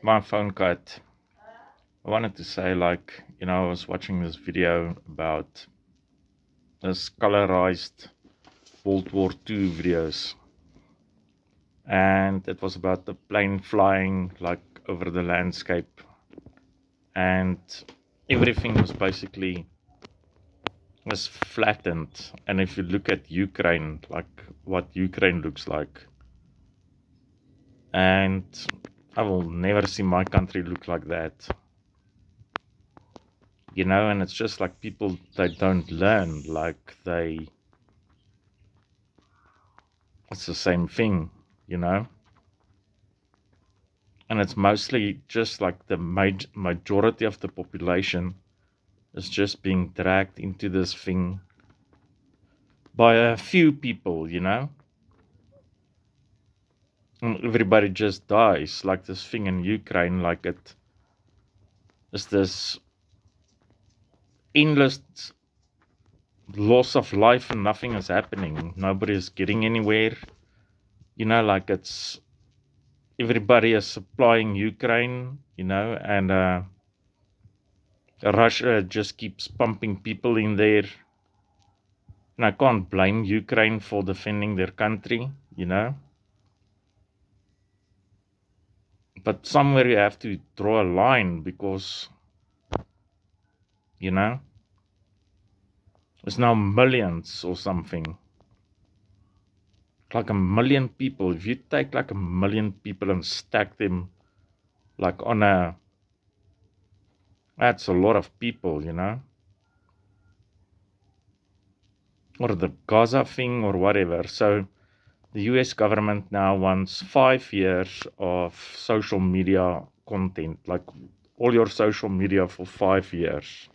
My phone cut. I wanted to say, I was watching this video about this colorized World War II videos, and it was about the plane flying over the landscape, and everything was flattened. And if you look at Ukraine, like what Ukraine looks like, and I will never see my country look like that. And it's just like people, they don't learn, it's the same thing, and it's mostly just like the majority of the population is just being dragged into this thing by a few people, and everybody just dies, like this thing in Ukraine, like it is this endless loss of life and nothing is happening. Nobody is getting anywhere. It's everybody is supplying Ukraine, and Russia just keeps pumping people in there. And I can't blame Ukraine for defending their country, But somewhere you have to draw a line because, it's now millions or something. Like a million people. If you take like a million people and stack them that's a lot of people, or the Gaza thing or whatever. So the US government now wants 5 years of social media content, like all your social media for 5 years.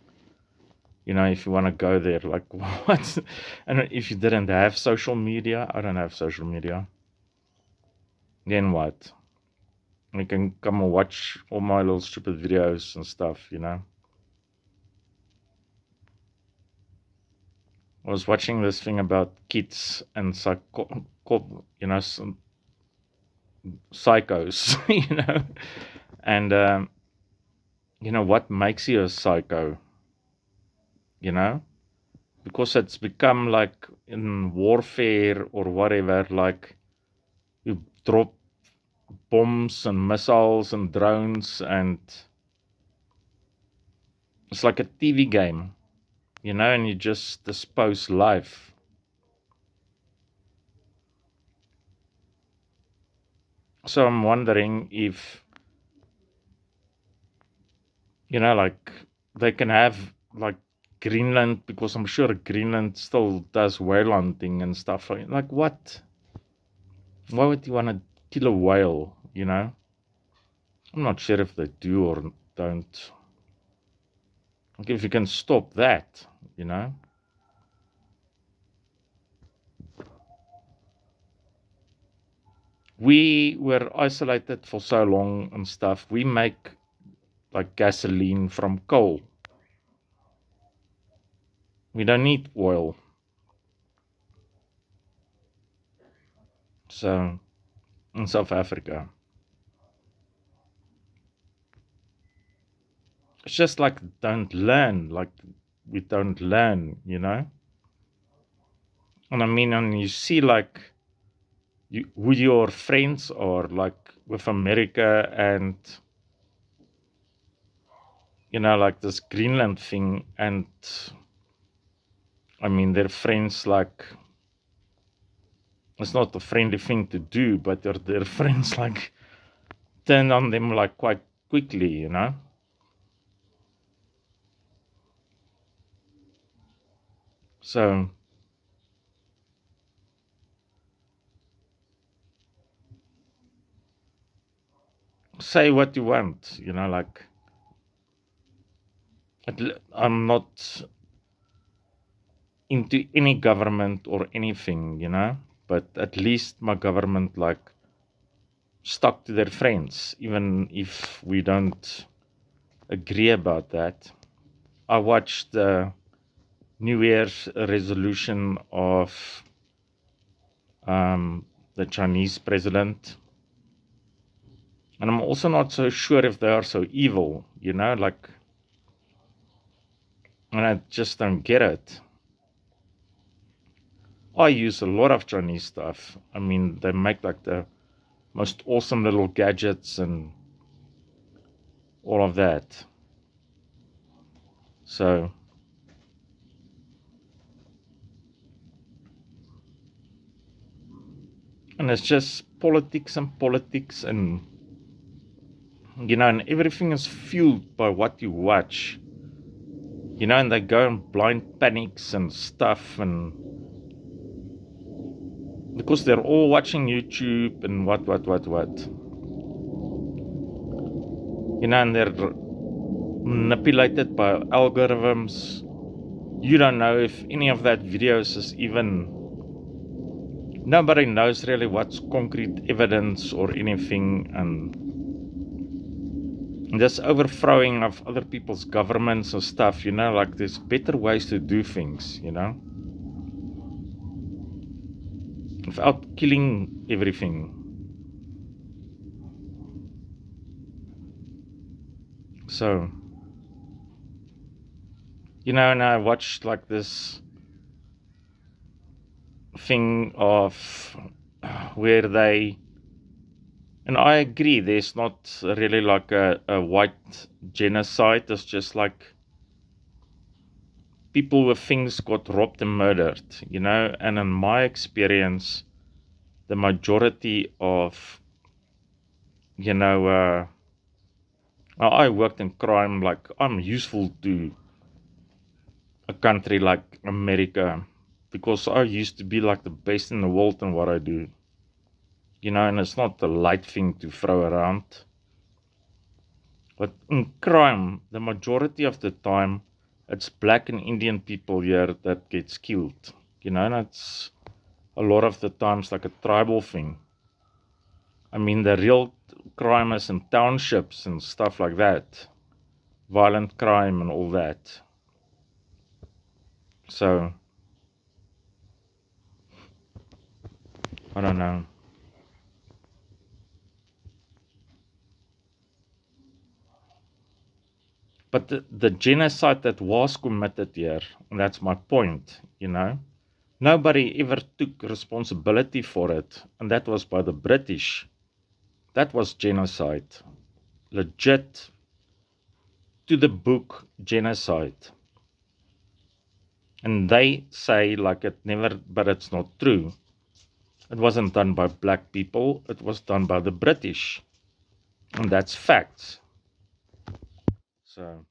If you want to go there, like what? And if you didn't have social media, I don't have social media. Then what? You can come and watch all my little stupid videos and stuff, I was watching this thing about kids and psychos, and what makes you a psycho, because it's become like in warfare or whatever, like you drop bombs and missiles and drones, and it's like a TV game, and you just dispose life. So I'm wondering if, like they can have like Greenland, because I'm sure Greenland still does whale hunting and stuff. Like what? Why would you want to kill a whale, I'm not sure if they do or don't. Like if you can stop that, We were isolated for so long and stuff. We make like gasoline from coal. We don't need oil. So in South Africa, it's just like don't learn, like we don't learn, And I mean, and you see like who your friends are, like with America and like this Greenland thing, and I mean they're friends, like it's not a friendly thing to do, but their friends like turn on them like quite quickly, So say what you want, like I'm not into any government or anything, but at least my government like stuck to their friends, even if we don't agree about that. I watched the New Year's resolution of the Chinese president, And I'm also not so sure if they are so evil, you know, like, and I just don't get it. I use a lot of Chinese stuff. I mean, they make like the most awesome little gadgets and all of that. So, and it's just politics, and you know, and everything is fueled by what you watch, you know, and they go in blind panics and stuff, and because they're all watching YouTube and what, you know, and they're manipulated by algorithms. You don't know if any of that videos is even, nobody knows really what's concrete evidence or anything, and this overthrowing of other people's governments and stuff, you know, like there's better ways to do things, you know, without killing everything. So, you know, and I watched like this thing of where they, and I agree, there's not really like a white genocide. It's just like people with things got robbed and murdered, you know. And in my experience, the majority of, you know, I worked in crime, like I'm useful to a country like America because I used to be like the best in the world in what I do. You know, and it's not a light thing to throw around. But in crime, the majority of the time, it's black and Indian people here that gets killed. You know, and it's a lot of the times like a tribal thing. I mean, the real crime is in townships and stuff like that. Violent crime and all that. So, I don't know. But the genocide that was committed here, and that's my point, you know, nobody ever took responsibility for it, and that was by the British. That was genocide. Legit, to the book genocide. And they say like it never, but it's not true. It wasn't done by black people, it was done by the British. And that's facts. So